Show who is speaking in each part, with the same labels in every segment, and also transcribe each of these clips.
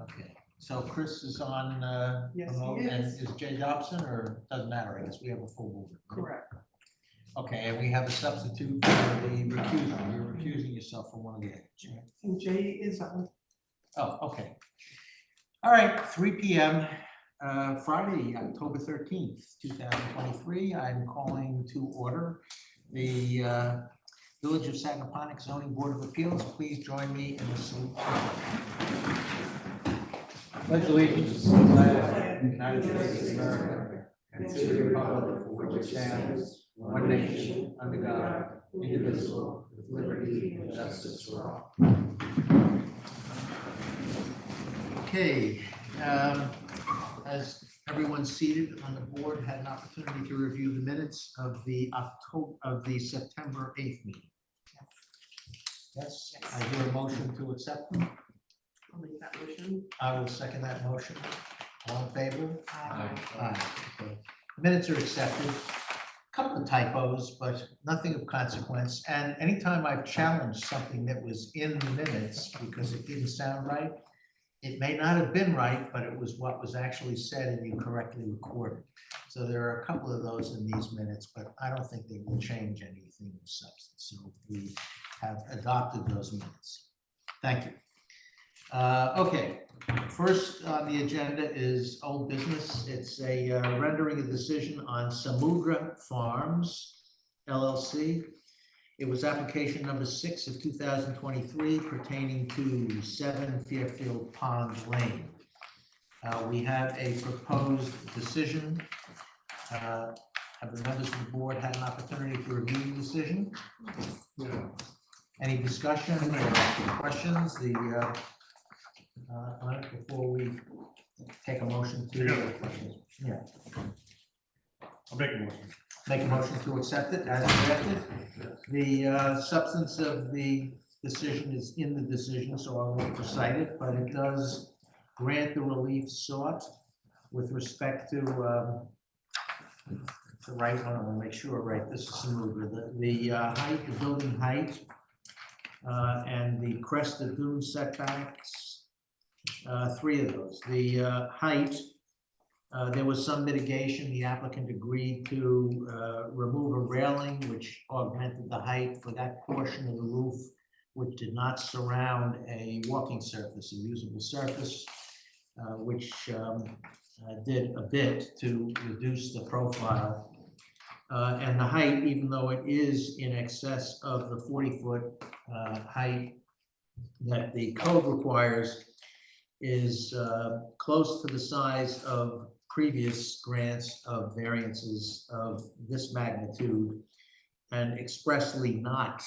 Speaker 1: Okay, so Chris is on
Speaker 2: Yes,
Speaker 1: remote,
Speaker 2: he
Speaker 1: and
Speaker 2: is.
Speaker 1: is Jay Dobson, or doesn't matter, I guess we have a full board.
Speaker 2: Correct.
Speaker 1: Okay, and we have a substitute for the recusal. You're recusing yourself from one of the items, right?
Speaker 2: And Jay is on.
Speaker 1: Oh, okay. All right, 3 p.m. Friday, October 13th, 2023. I'm calling to order the Village of Sagaponack Zoning Board of Appeals. Please join me in the salute.
Speaker 3: Pledge allegiance to the flag of the United States of America and to the republic for which it stands, one nation, under God, indivisible, with liberty and justice for all.
Speaker 1: Okay, as everyone seated on the board had an opportunity to review the minutes of the September 8th meeting. Yes, I hear a motion to accept them.
Speaker 2: I'll make that motion.
Speaker 1: I will second that motion. All in favor?
Speaker 2: Aye.
Speaker 1: Aye. Okay. The minutes are accepted. Couple of typos, but nothing of consequence. And anytime I've challenged something that was in the minutes because it didn't sound right, it may not have been right, but it was what was actually said and you correctly recorded. So there are a couple of those in these minutes, but I don't think they will change anything of substance. So we have adopted those minutes. Thank you. Okay, first on the agenda is old business. It's a rendering a decision on Samudra Farms LLC. It was application number 6 of 2023 pertaining to 7 Fairfield Pond Lane. We have a proposed decision. Have the members of the board had an opportunity to review the decision? Any discussion or questions? Before we take a motion to
Speaker 3: I'll make a motion.
Speaker 1: make a motion to accept it as drafted. The substance of the decision is in the decision, so I won't recite it, but it does grant the relief sought with respect to the right one. I want to make sure, right, this is smoother. The height, the building height, and the crest of dune setbacks. 3 of those. The height, there was some mitigation. The applicant agreed to remove a railing which augmented the height for that portion of the roof which did not surround a walking surface, a usable surface, which did a bit to reduce the profile. And the height, even though it is in excess of the 40-foot height that the code requires, is close to the size of previous grants of variances of this magnitude and expressly not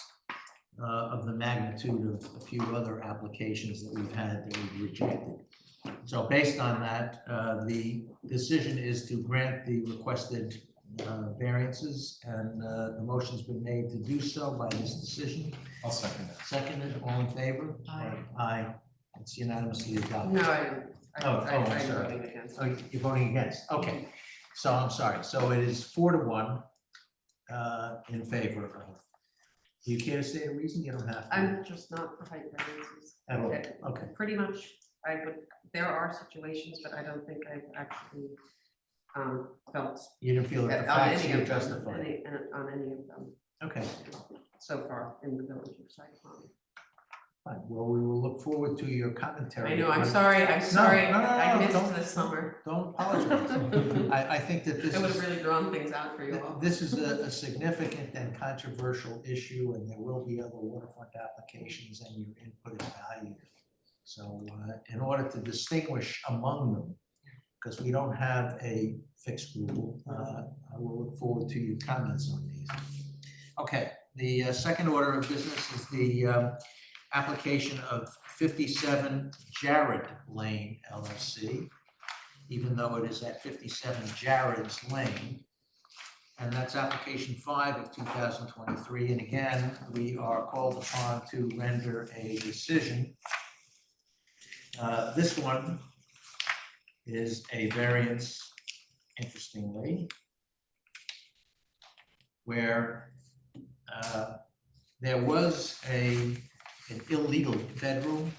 Speaker 1: of the magnitude of a few other applications that we've had that we've rejected. So based on that, the decision is to grant the requested variances, and the motion's been made to do so by this decision.
Speaker 3: I'll second that.
Speaker 1: Seconded, all in favor?
Speaker 2: Aye.
Speaker 1: Aye. It's unanimously adopted.
Speaker 2: No, I didn't.
Speaker 1: I'm
Speaker 2: I'm
Speaker 1: sorry.
Speaker 2: voting against.
Speaker 1: Oh, you're voting against, okay. So I'm sorry, so it is 4-1 in favor of. Do you care to state a reason? You don't have to.
Speaker 2: I'm just not for height variances.
Speaker 1: At all. Okay,
Speaker 2: Pretty much, there are situations, but I don't think I've actually felt
Speaker 1: you didn't feel that the
Speaker 2: on
Speaker 1: facts
Speaker 2: any
Speaker 1: are
Speaker 2: of them,
Speaker 1: justified.
Speaker 2: on any of them
Speaker 1: Okay,
Speaker 2: so far in the village of Saigon.
Speaker 1: fine. Well, we will look forward to your commentary.
Speaker 2: I know, I'm
Speaker 1: on-
Speaker 2: sorry,
Speaker 1: no,
Speaker 2: I missed
Speaker 1: don't-
Speaker 2: this summer.
Speaker 1: Don't apologize. I think that this
Speaker 2: It would have
Speaker 1: is,
Speaker 2: really drawn things out for you all.
Speaker 1: this is a significant and controversial issue, and there will be other waterfront applications, and your input is valued. So in order to distinguish among them, because we don't have a fixed rule, I will look forward to your comments on these. Okay, the second order of business is the application of 57 Jared Lane LLC, even though it is at 57 Jared's Lane. And that's application 5 of 2023. And again, we are called upon to render a decision. This one is a variance, interestingly, where there was a an illegal bedroom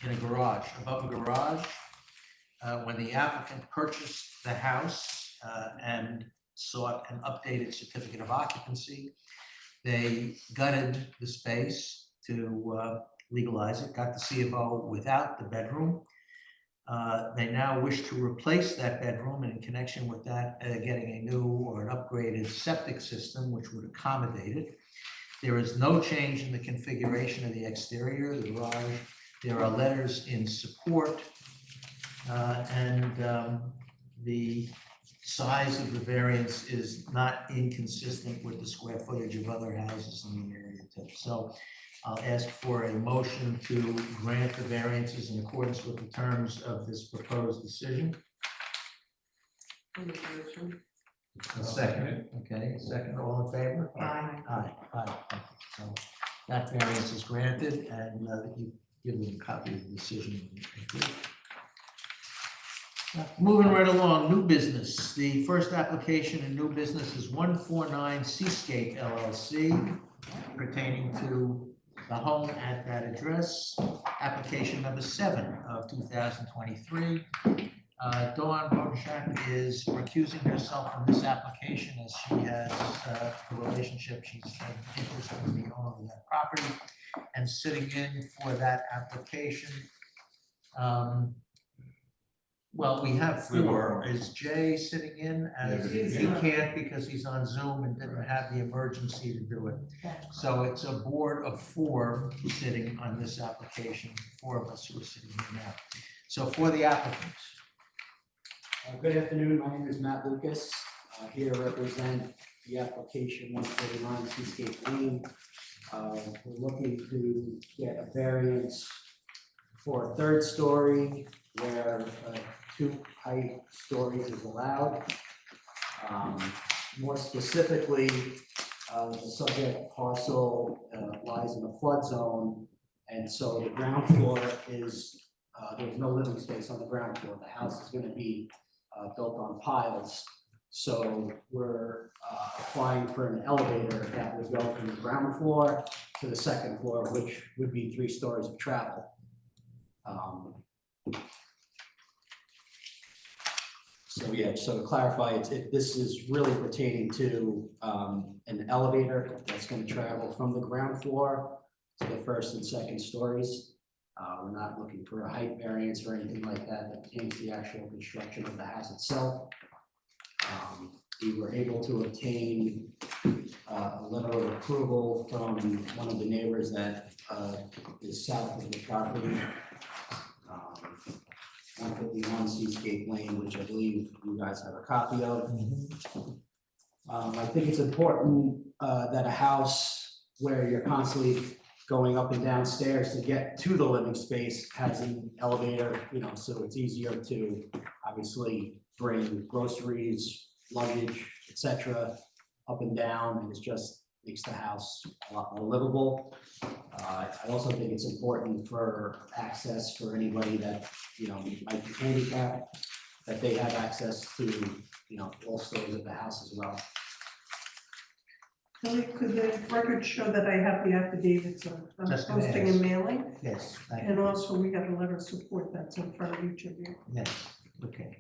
Speaker 1: in a garage, above a garage. When the applicant purchased the house and sought an updated certificate of occupancy, they gutted the space to legalize it, got the C of O without the bedroom. They now wish to replace that bedroom, and in connection with that, getting a new or an upgraded septic system which would accommodate it. There is no change in the configuration of the exterior, the garage. There are letters in support, and the size of the variance is not inconsistent with the square footage of other houses in the area too. So I'll ask for a motion to grant the variances in accordance with the terms of this proposed decision. A second, okay, second, all in favor?
Speaker 2: Aye.
Speaker 1: Aye, aye. Okay. So that variance is granted, and you give them a copy of the decision. Moving right along, new business. The first application in new business is 149 Seascape LLC pertaining to the home at that address. Application number 7 of 2023. Dawn Bodenschak is recusing herself from this application as she has a relationship. She's an interest in the owner of that property and sitting in for that application. Well, we have 4. Is Jay sitting in? As he can't because he's on Zoom and didn't have the emergency to do it. So it's a board of 4 sitting on this application, 4 of us who are sitting here now. So for the applicants.
Speaker 4: Good afternoon, my name is Matt Lucas, here to represent the application 149 Seascape Lane. We're looking to get a variance for a 3rd story where 2 height stories is allowed. More specifically, the subject parcel lies in a flood zone, and so the ground floor is, there's no living space on the ground floor. The house is going to be built on piles. So we're applying for an elevator that would go from the ground floor to the 2nd floor, which would be 3 stories of travel. So yeah, so to clarify, this is really pertaining to an elevator that's going to travel from the ground floor to the 1st and 2nd stories. We're not looking for a height variance or anything like that. That pertains to the actual construction of the house itself. We were able to obtain a letter of approval from one of the neighbors that is south of the property. 151 Seascape Lane, which I believe you guys have a copy of. I think it's important that a house where you're constantly going up and down stairs to get to the living space has an elevator, so it's easier to obviously bring groceries, luggage, etc. up and down, and it just makes the house a lot more livable. I also think it's important for access for anybody that might be handicapped, that they have access to all stories of the house as well.
Speaker 5: Could the record show that I have the affidavits of
Speaker 1: Just gonna
Speaker 5: posting
Speaker 1: ask.
Speaker 5: and mailing?
Speaker 1: Yes, thank you.
Speaker 5: And also we got a letter of support that's in front of each of you.
Speaker 1: Yes, okay.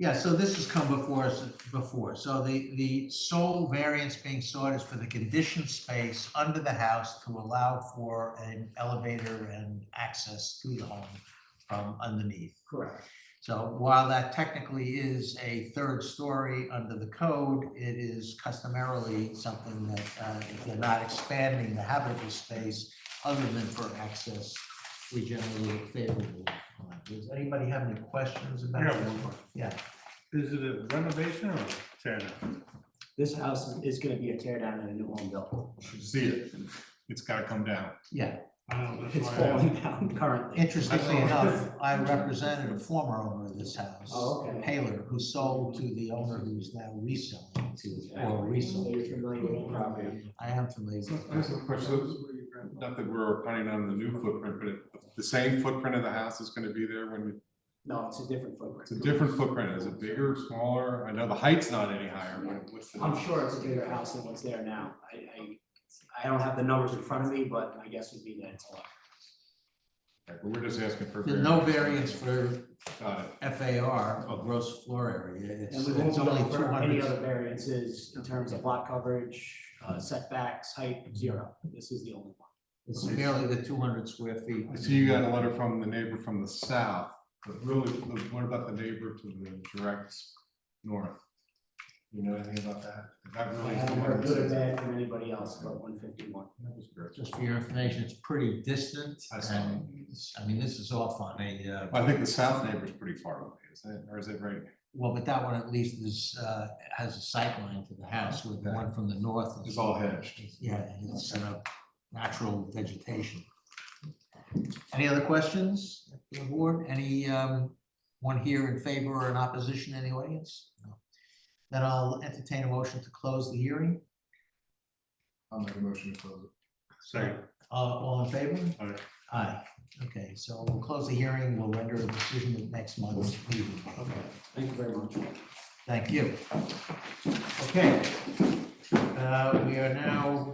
Speaker 1: Yeah, so this has come before us before. So the sole variance being sought is for the conditioned space under the house to allow for an elevator and access to the home from underneath.
Speaker 4: Correct.
Speaker 1: So while that technically is a 3rd story under the code, it is customarily something that if they're not expanding the habitable space other than for access, we generally look favorably. Does anybody have any questions about
Speaker 6: Yeah.
Speaker 1: that? Yeah.
Speaker 6: Is it a renovation or a tear down?
Speaker 4: This house is going to be a tear down and a new home built.
Speaker 6: You see it, it's gotta come down.
Speaker 1: Yeah.
Speaker 4: It's falling down currently.
Speaker 1: Interestingly enough, I represented a former owner of this house,
Speaker 4: Oh, okay.
Speaker 1: Taylor, who sold to the owner who's now reselling to, or
Speaker 4: So
Speaker 1: resold.
Speaker 4: you're familiar with the property.
Speaker 1: I am familiar.
Speaker 6: I have a question, not that we're planning on the new footprint, but the same footprint of the house is gonna be there when you.
Speaker 4: No, it's a different footprint.
Speaker 6: It's a different footprint. Is it bigger, smaller? I know the height's not any higher, but what's the?
Speaker 4: I'm sure it's a bigger house than what's there now. I don't have the numbers in front of me, but my guess would be that it's a lot.
Speaker 6: Right, but we're just asking for.
Speaker 1: There's no variance for
Speaker 6: Got it.
Speaker 1: FAR, or gross floor area. It's
Speaker 4: And we won't
Speaker 1: it's
Speaker 4: be
Speaker 1: only
Speaker 4: looking for any
Speaker 1: 200.
Speaker 4: other variances in terms of lot coverage, setbacks, height, 0. This is the only one.
Speaker 1: It's merely the 200 square feet.
Speaker 6: I see you got a letter from the neighbor from the south, but really, what about the neighbor to the direct north? You know anything about that? That
Speaker 4: I
Speaker 6: really is the
Speaker 4: haven't
Speaker 6: one
Speaker 4: heard
Speaker 6: that
Speaker 4: good or
Speaker 6: says-
Speaker 4: bad from anybody else but 151.
Speaker 6: That was great.
Speaker 1: Just for your information, it's pretty distant,
Speaker 6: I saw
Speaker 1: and, I mean, this is off on a,
Speaker 6: I think the south neighbor is pretty far away, isn't it? Or is it right?
Speaker 1: well, but that one at least is, has a sight line to the house, with the one from the north. is-
Speaker 6: It's all hedged.
Speaker 1: Yeah, it's, natural vegetation. Any other questions from the board? Any, one here in favor or in opposition in the audience? No. Then I'll entertain a motion to close the hearing.
Speaker 6: I'll make a motion to close it. Second.
Speaker 1: All in favor?
Speaker 6: Aye.
Speaker 1: Aye. Okay, so we'll close the hearing. We'll render a decision at next month's meeting.
Speaker 4: Okay, thank you very much.
Speaker 1: Thank you. Okay. We are now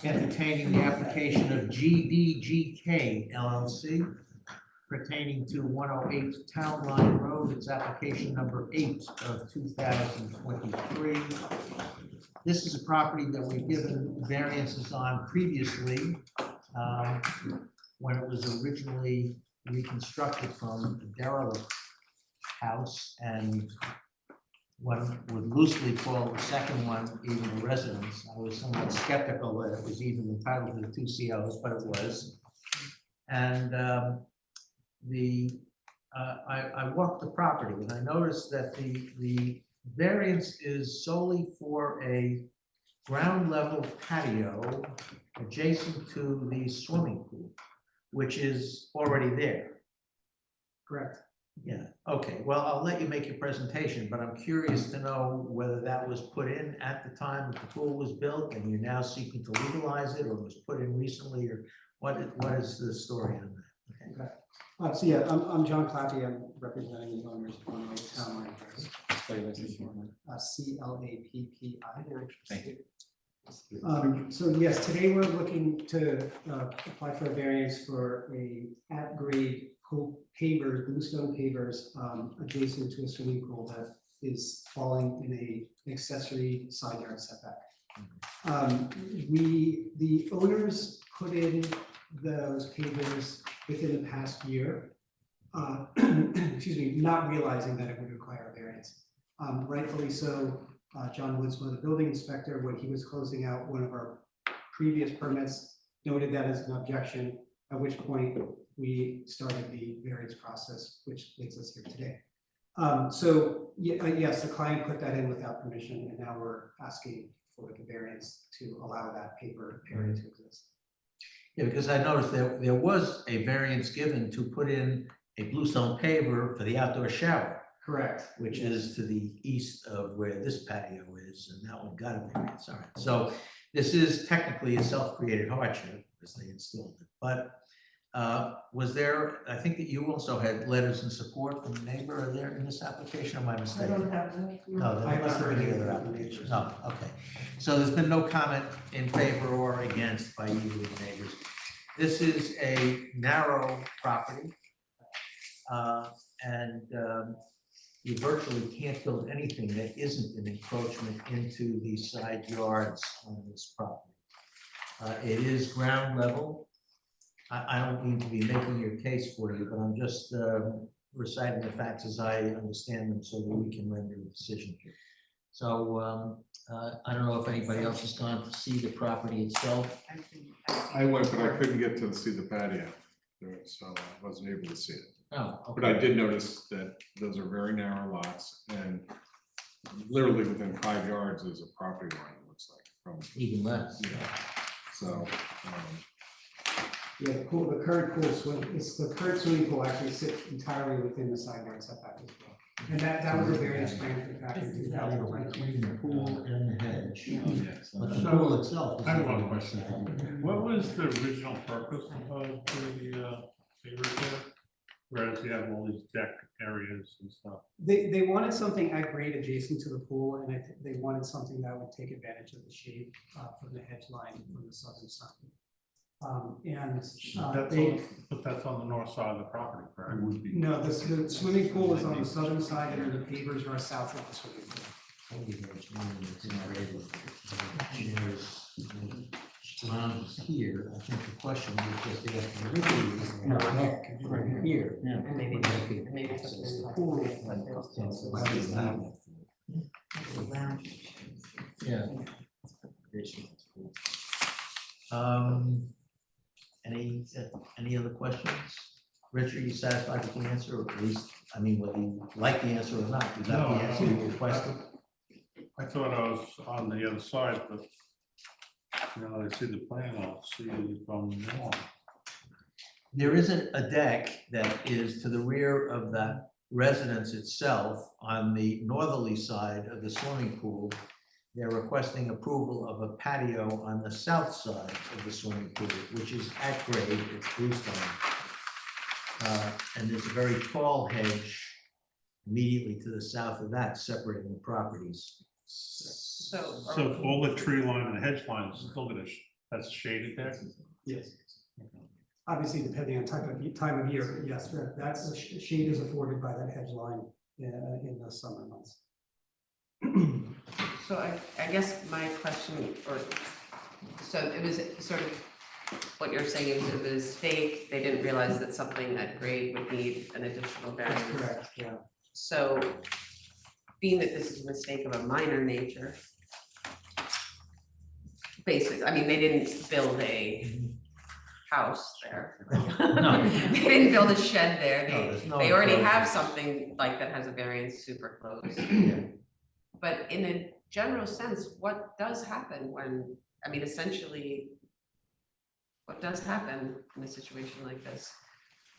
Speaker 1: entertaining the application of GDGK LLC pertaining to 108 Town Line Road. It's application number 8 of 2023. This is a property that we've given variances on previously, when it was originally reconstructed from a derelict house, and one would loosely call the second one even a residence. I was somewhat skeptical that it was even entitled to the 2 COs, but it was. And I walked the property and I noticed that the variance is solely for a ground level patio adjacent to the swimming pool, which is already there.
Speaker 4: Correct.
Speaker 1: Yeah, okay, well, I'll let you make your presentation, but I'm curious to know whether that was put in at the time that the pool was built and you're now seeking to legalize it, or was put in recently, or what is the story on that? Okay.
Speaker 7: So yeah, I'm John Clappy. I'm representing the owners of 108 Town Line Terrace.
Speaker 1: Thank you.
Speaker 7: So yes, today we're looking to apply for a variance for a at-grade pool pavers, bluestone pavers, adjacent to a swimming pool that is falling in a accessory side yard setback. The owners put in those pavers within the past year, excuse me, not realizing that it would require a variance. Rightfully so, John Woodsman, the building inspector, when he was closing out one of our previous permits, noted that as an objection, at which point we started the variance process, which leads us here today. So yes, the client put that in without permission, and now we're asking for the variance to allow that paper area to exist.
Speaker 1: Yeah, because I noticed that there was a variance given to put in a bluestone paver for the outdoor shower,
Speaker 7: Correct.
Speaker 1: which is to the east of where this patio is, and that one got a variance. All right, so this is technically a self-created hardship as they installed it, but was there, I think that you also had letters in support from the neighbor there in this application, or am I
Speaker 5: I
Speaker 1: mistaken?
Speaker 5: don't have that.
Speaker 1: No, there must have been any other application. No, okay. So there's been no comment in favor or against by either of the neighbors. This is a narrow property. And you virtually can't build anything that isn't an encroachment into the side yards on this property. It is ground level. I don't mean to be making your case for you, but I'm just reciting the facts as I understand them so that we can render a decision. So I don't know if anybody else has gone to see the property itself.
Speaker 6: I went, but I couldn't get to see the patio, so I wasn't able to see it.
Speaker 1: Oh,
Speaker 6: But I did notice that those are very narrow lots, and literally within 5 yards is a property line, it looks like, from,
Speaker 1: even less.
Speaker 6: so.
Speaker 7: Yeah, the pool, the current swimming pool actually sits entirely within the side yard setback as well. And that was a variance granted back in 2020.
Speaker 1: Between the pool and the hedge.
Speaker 6: Yes.
Speaker 1: But the pool itself is.
Speaker 8: I have one question. What was the original purpose of the favor there? Whereas you have all these deck areas and stuff.
Speaker 7: They wanted something at grade adjacent to the pool, and they wanted something that would take advantage of the shade from the hedge line from the southern side.
Speaker 8: But that's on the north side of the property, correct? Would be.
Speaker 7: No, the swimming pool is on the southern side, and then the pavers are south of the swimming pool.
Speaker 1: Here, I think the question is just they have to really is the deck right here.
Speaker 8: Yeah.
Speaker 2: And maybe,
Speaker 1: They could
Speaker 2: and maybe it's
Speaker 1: access the
Speaker 2: up
Speaker 1: pool
Speaker 2: there.
Speaker 1: and
Speaker 2: But
Speaker 1: up
Speaker 2: there's
Speaker 1: to
Speaker 2: also
Speaker 1: the
Speaker 2: lounge.
Speaker 1: Yeah. Any other questions? Rich, are you satisfied with the answer, or at least, I mean, whether you like the answer or not, you got the
Speaker 8: No,
Speaker 1: answer you requested?
Speaker 8: I thought I was on the other side, but now that I see the plan, I'll see if I'm wrong.
Speaker 1: There isn't a deck that is to the rear of the residence itself on the northerly side of the swimming pool. They're requesting approval of a patio on the south side of the swimming pool, which is at grade, it's bluestone. And there's a very tall hedge immediately to the south of that, separating the properties.
Speaker 2: So.
Speaker 8: So all the tree line and the hedge line is still gonna, that's shaded there?
Speaker 7: Yes. Obviously, depending on time of year, yes, that's the shade is afforded by that hedge line in the summer months.
Speaker 2: So I guess my question, so it was sort of, what you're saying is it was a mistake, they didn't realize that something at grade would need an additional variance.
Speaker 7: That's correct, yeah.
Speaker 2: So, being that this is a mistake of a minor nature, basically, I mean, they didn't build a house there.
Speaker 1: No.
Speaker 2: They didn't build a shed there,
Speaker 1: No, there's no
Speaker 2: they already have
Speaker 1: enclosures.
Speaker 2: something like that has a variance super close.
Speaker 1: Yeah.
Speaker 2: But in a general sense, what does happen when, I mean, essentially, what does happen in a situation like this?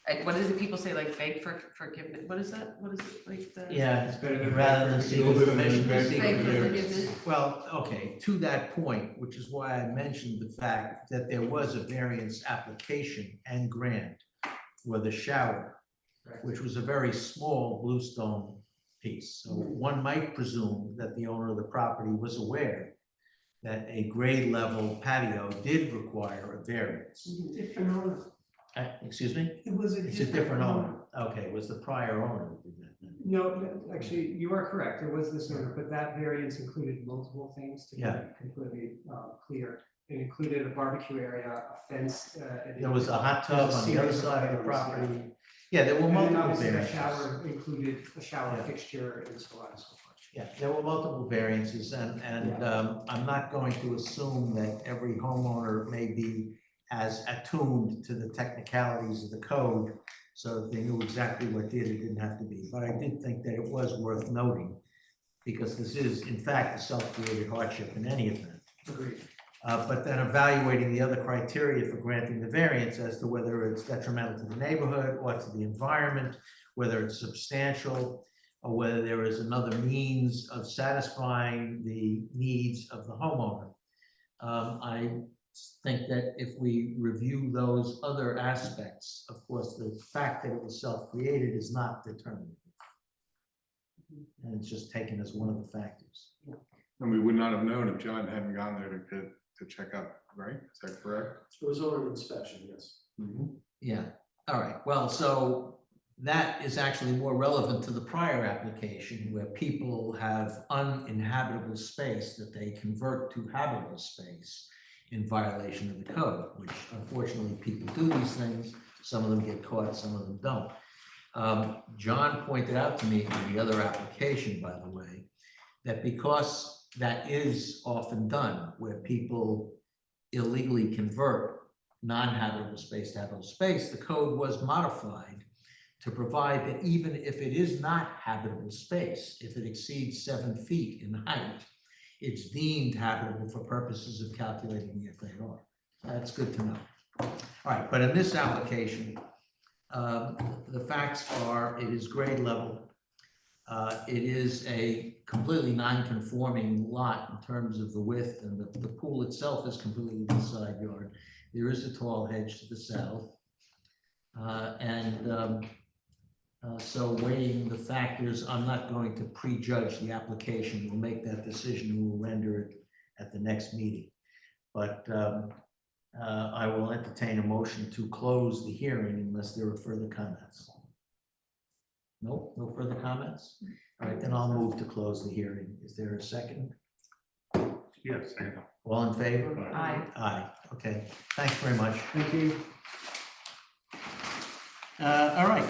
Speaker 2: Like, what is it people say, like beg for forgiveness, what is that, what is it, like the?
Speaker 1: Yeah,
Speaker 7: It's better than
Speaker 1: rather than seeking permission,
Speaker 8: beg
Speaker 1: seek
Speaker 8: for
Speaker 2: Beg for
Speaker 1: forgiveness.
Speaker 2: forgiveness,
Speaker 1: Well, okay, to that point, which is why I mentioned the fact that there was a variance application and grant for the shower, which was a very small bluestone piece. So one might presume that the owner of the property was aware that a grade level patio did require a variance.
Speaker 5: Different owner.
Speaker 1: Excuse me?
Speaker 5: It was
Speaker 1: It's a different owner. Okay, it was the prior owner who did that then.
Speaker 7: No, actually, you are correct, there was this owner, but that variance included multiple things to be
Speaker 1: Yeah.
Speaker 7: completely clear. It included a barbecue area, a fence.
Speaker 1: There was a hot tub on the other side of the property. Yeah, there were
Speaker 7: And then
Speaker 1: multiple
Speaker 7: obviously the
Speaker 1: variances.
Speaker 7: shower included a shower
Speaker 1: Yeah.
Speaker 7: fixture and so on and so forth.
Speaker 1: Yeah, there were multiple variances, and I'm not going to assume that every homeowner may be as attuned to the technicalities of the code, so that they knew exactly what did or didn't have to be. But I did think that it was worth noting, because this is, in fact, a self-created hardship in any event.
Speaker 7: Agreed.
Speaker 1: But then evaluating the other criteria for granting the variance as to whether it's detrimental to the neighborhood or to the environment, whether it's substantial, or whether there is another means of satisfying the needs of the homeowner. I think that if we review those other aspects, of course, the fact that it was self-created is not determinative. And it's just taken as one of the factors.
Speaker 6: And we would not have known if John hadn't gone there to check out, right? Is that correct?
Speaker 7: It was over inspection, yes.
Speaker 1: Yeah, all right, well, so that is actually more relevant to the prior application where people have uninhabitable space that they convert to habitable space in violation of the code, which unfortunately people do these things. Some of them get caught, some of them don't. John pointed out to me in the other application, by the way, that because that is often done where people illegally convert non-habitable space to habitable space, the code was modified to provide that even if it is not habitable space, if it exceeds 7 feet in height, it's deemed habitable for purposes of calculating the FAR. That's good to know. All right, but in this application, the facts are it is grade level. It is a completely non-conforming lot in terms of the width, and the pool itself is completely in the side yard. There is a tall hedge to the south. So weighing the factors, I'm not going to prejudge the application. We'll make that decision and we'll render it at the next meeting. But I will entertain a motion to close the hearing unless there are further comments. Nope, no further comments? All right, then I'll move to close the hearing. Is there a second?
Speaker 8: Yes, I know.
Speaker 1: All in favor?
Speaker 2: Aye.
Speaker 1: Aye, okay. Thanks very much.
Speaker 7: Thank you.
Speaker 1: All right,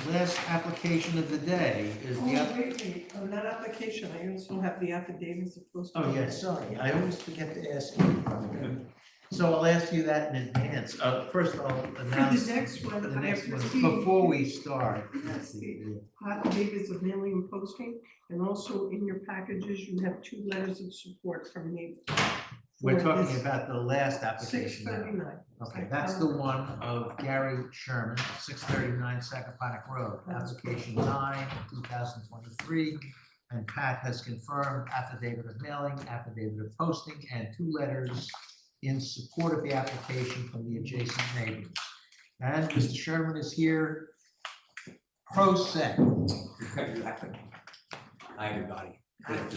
Speaker 1: last application of the day is
Speaker 5: Oh,
Speaker 1: the.
Speaker 5: wait, on that application, I also have the affidavits of post.
Speaker 1: Oh, yeah, sorry, I always forget to ask you. So I'll ask you that in advance. First I'll
Speaker 5: For
Speaker 1: announce
Speaker 5: the next one,
Speaker 1: the
Speaker 5: I
Speaker 1: next
Speaker 5: have
Speaker 1: one,
Speaker 5: received
Speaker 1: before we start.
Speaker 5: Yes, affidavits of mailing and posting, and also in your packages, you have 2 letters of support from me.
Speaker 1: We're talking about the last
Speaker 5: Six
Speaker 1: application now.
Speaker 5: 39.
Speaker 1: Okay, that's the one of Gary Sherman, 639 Sacaponic Road, application 9, 2023. And Pat has confirmed affidavit of mailing, affidavit of posting, and 2 letters in support of the application from the adjacent neighbors. And Mr. Sherman is here. Pro se.
Speaker 9: Exactly. Hi, everybody. I'm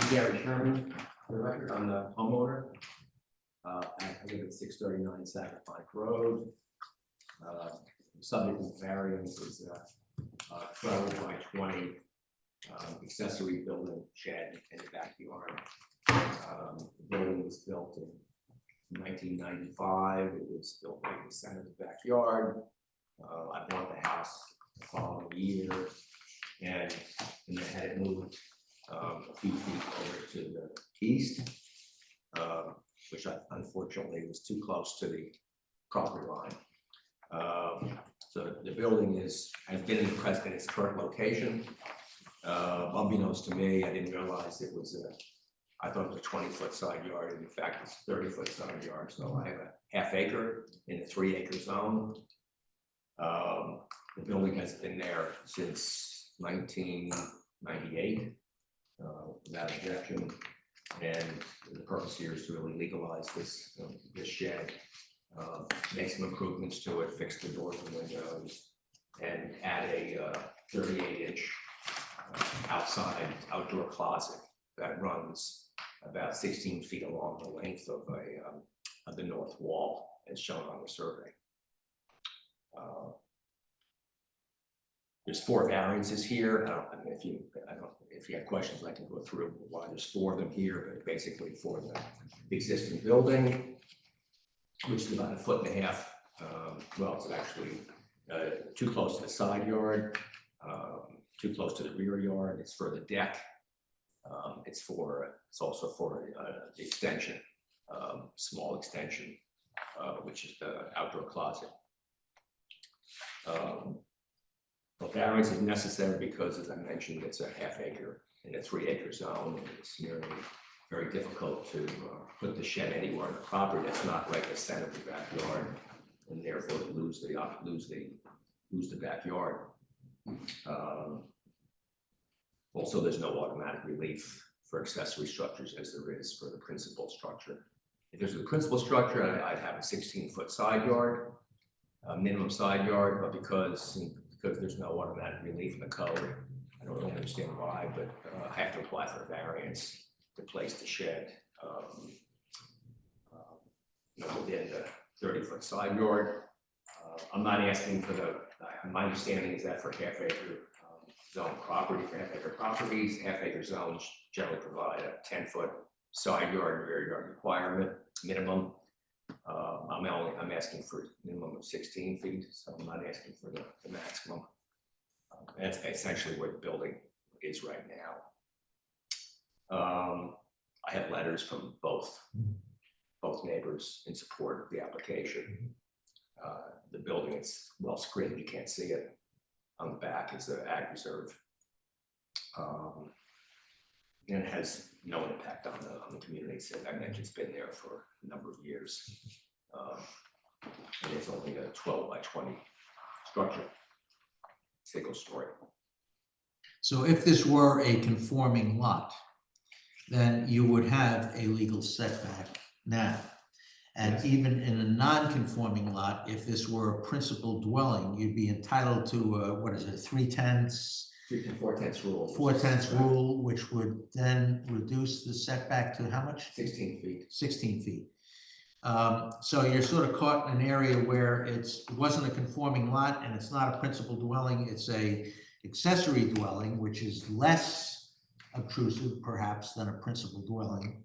Speaker 9: Gary Sherman, for the record, I'm the homeowner. I live at 639 Sacaponic Road. Subject of variance is a 12 by 20 accessory building shed in the backyard. The building was built in 1995. It was built in the center of the backyard. I bought the house the following year and then had it moved a few feet over to the east, which unfortunately was too close to the property line. So the building has been in its current location. Unbeknownst to me, I didn't realize it was I thought it was a 20-foot side yard. In fact, it's 30-foot side yard. So I have a half acre in a 3-acre zone. The building has been there since 1998 without objection. And the purpose here is to really legalize this, this shed, make some improvements to it, fix the doors and windows, and add a 38-inch outside outdoor closet that runs about 16 feet along the length of the north wall, as shown on the survey. There's 4 variances here. If you have questions, I can go through why there's 4 of them here, but basically for the existing building, which is about 1.5 feet. Well, it's actually too close to the side yard, too close to the rear yard. It's for the deck. It's also for the extension, small extension, which is the outdoor closet. The variance is necessary because, as I mentioned, it's a half acre in a 3-acre zone, and it's nearly very difficult to put the shed anywhere on the property that's not right in the center of the backyard, and therefore lose the backyard. Also, there's no automatic relief for accessory structures as there is for the principal structure. If there's a principal structure, I'd have a 16-foot side yard, minimum side yard, but because there's no automatic relief in the code, I don't really understand why, but I have to apply for a variance to place the shed within the 30-foot side yard. I'm not asking for my understanding is that for half-acre zone property, for half-acre properties, half-acre zones generally provide a 10-foot side yard and rear yard requirement minimum. I'm asking for a minimum of 16 feet, so I'm not asking for the maximum. That's essentially where the building is right now. I have letters from both neighbors in support of the application. The building is well screened, you can't see it. On the back, it's an ag reserve. And it has no impact on the community. So I mentioned it's been there for a number of years. And it's only a 12 by 20 structure, single story.
Speaker 1: So if this were a conforming lot, then you would have a legal setback now. And
Speaker 9: Yes.
Speaker 1: even in a non-conforming lot, if this were a principal dwelling, you'd be entitled to, what is it, 3/10?
Speaker 9: 3 to 4/10 rule.
Speaker 1: 4/10 rule, which would then reduce the setback to how much?
Speaker 9: 16 feet.
Speaker 1: 16 feet. So you're sort of caught in an area where it wasn't a conforming lot and it's not a principal dwelling, it's a accessory dwelling, which is less obtrusive perhaps than a principal dwelling.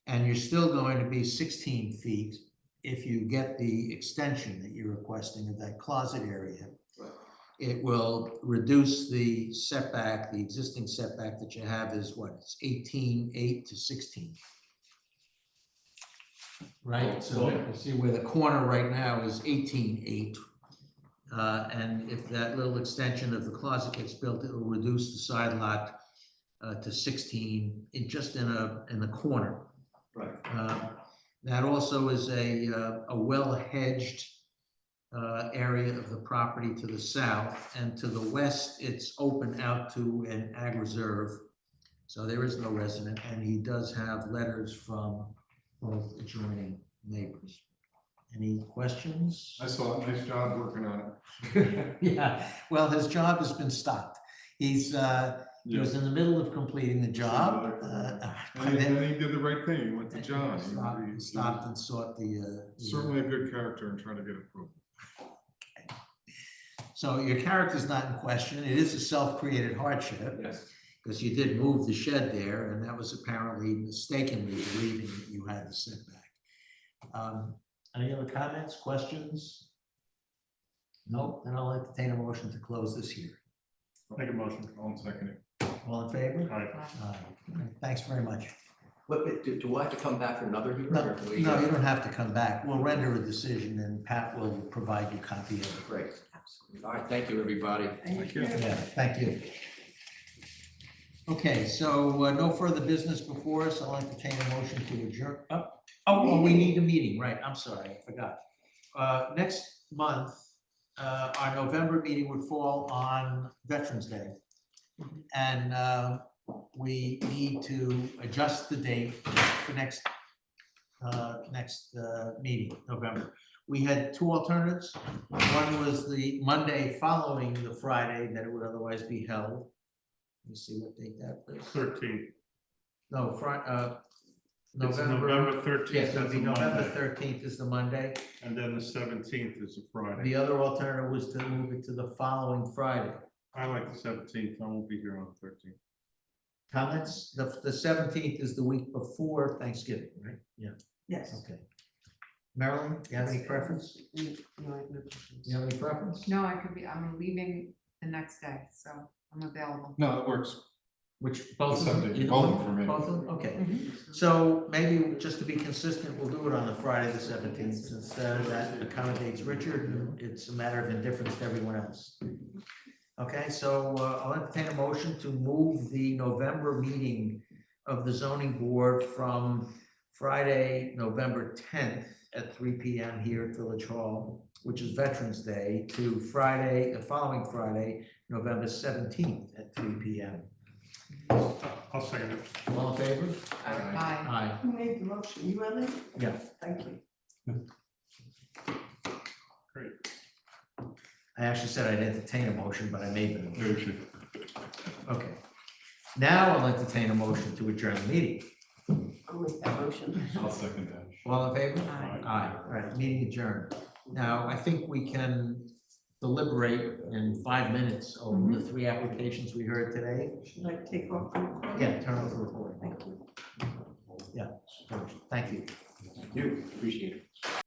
Speaker 1: And you're still going to be 16 feet if you get the extension that you're requesting of that closet area.
Speaker 9: Right.
Speaker 1: It will reduce the setback, the existing setback that you have is what, it's 18.8 to 16. Right, so you see where the corner right now is 18.8. And if that little extension of the closet gets built, it will reduce the side lot to 16, just in the corner.
Speaker 9: Right.
Speaker 1: That also is a well-hedged area of the property to the south, and to the west, it's open out to an ag reserve. So there is no resident, and he does have letters from both adjoining neighbors. Any questions?
Speaker 6: I saw it, nice job working on it.
Speaker 1: Yeah, well, his job has been stopped. He was in the middle of completing the job.
Speaker 6: And he did the right thing, he went to John.
Speaker 1: He stopped and sought the.
Speaker 6: Certainly a good character and trying to get approval.
Speaker 1: So your character's not in question. It is a self-created hardship.
Speaker 9: Yes.
Speaker 1: Because you did move the shed there, and that was apparently mistakenly believing that you had the setback. Any other comments, questions? Nope, then I'll entertain a motion to close this hearing.
Speaker 6: Make a motion, I'll second it.
Speaker 1: All in favor?
Speaker 6: Aye.
Speaker 1: Thanks very much.
Speaker 9: But do I have to come back for another hearing?
Speaker 1: No,
Speaker 9: or do we-
Speaker 1: you don't have to come back. We'll render a decision and Pat will provide you a copy of it.
Speaker 9: Great. All right, thank you, everybody.
Speaker 5: Thank you.
Speaker 1: Yeah, thank you. Okay, so no further business before us. I'll entertain a motion to adjourn. Oh, we need a meeting, right? I'm sorry, I forgot. Next month, our November meeting would fall on Veterans Day. And we need to adjust the date for next meeting, November. We had two alternatives. One was the Monday following the Friday that it would otherwise be held. Let me see what date that was.
Speaker 8: 13th.
Speaker 1: No,
Speaker 8: It's
Speaker 1: November.
Speaker 8: November 13th.
Speaker 1: Yes, it'll
Speaker 8: that's
Speaker 1: be
Speaker 8: a
Speaker 1: November
Speaker 8: Monday.
Speaker 1: 13th is the Monday.
Speaker 8: And then the 17th is a Friday.
Speaker 1: The other alternative was to move it to the following Friday.
Speaker 8: I like the 17th, I won't be here on the 13th.
Speaker 1: Comments? The 17th is the week before Thanksgiving, right? Yeah,
Speaker 5: Yes.
Speaker 1: okay. Marilyn, do you have any preference?
Speaker 2: No, I have no questions.
Speaker 1: Do you have any preference?
Speaker 10: No, I'm leaving the next day, so I'm available.
Speaker 6: No, it works.
Speaker 1: Which, both of
Speaker 6: The
Speaker 1: them?
Speaker 6: 17th,
Speaker 1: Either
Speaker 6: both
Speaker 1: one?
Speaker 6: of them for me.
Speaker 1: Both of them, okay. So maybe just to be consistent, we'll do it on the Friday, the 17th, since that accommodates Richard, and it's a matter of indifference to everyone else. Okay, so I'll entertain a motion to move the November meeting of the zoning board from Friday, November 10th at 3 p.m. here at Village Hall, which is Veterans Day, to Friday, the following Friday, November 17th at 3 p.m.
Speaker 8: I'll second it.
Speaker 1: All in favor?
Speaker 10: Bye.
Speaker 1: Aye.
Speaker 5: Who made the motion? You, Ellen?
Speaker 1: Yeah.
Speaker 5: Thank you.
Speaker 8: Great.
Speaker 1: I actually said I'd entertain a motion, but I made the motion.
Speaker 6: Motion.
Speaker 1: Okay. Now I'll entertain a motion to adjourn the meeting.
Speaker 5: I'll make that motion.
Speaker 6: I'll second that.
Speaker 1: All in favor?
Speaker 10: Aye.
Speaker 1: Aye. All right, meeting adjourned. Now, I think we can deliberate in 5 minutes over the 3 applications we heard today.
Speaker 5: Should I take off the recording?
Speaker 1: Yeah, turn off the recording.
Speaker 5: Thank you.
Speaker 1: Yeah, thank you.
Speaker 9: You, appreciate it.